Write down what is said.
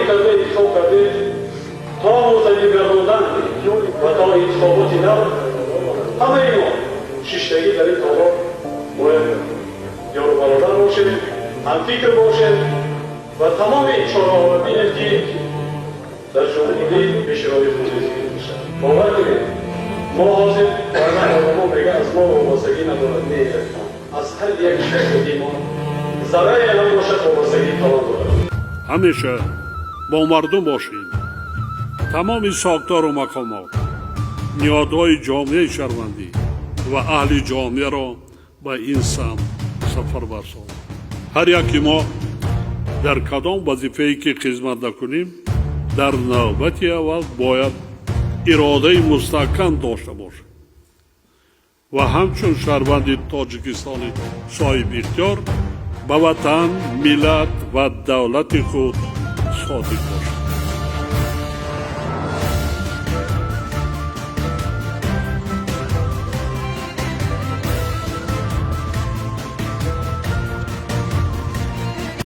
کرده انتخاب کرده تا موزنی گردوندن و تا انتخاباتی نو همه ما شیشتگی در این انتخابات باید یار برادر باشیم، همفکر باشیم و تمام این چهارها را ببینیم که در جمهوری پیشروی خود زندگی میشه. باور کنید ما حاضر بعضا آدما میگه از ما وابستگی ندارد، نه، از هر یک شخصی ما ذره هم باشد وابستگی توان دارد. همیشه با مردم باشیم. تمام ساختار و مقامات نیازهای جامعه شهروندی و اهل جامعه را به این سمت سفر برسانیم. هر یکی ما در کدام وظیفه‌ای که خدمت نکنیم در نوبت اول باید اراده مستحکم داشته باشیم و همچون شهروند تاجیکستان صاحب اختیار به وطن، ملت و دولت خود صادق باشیم.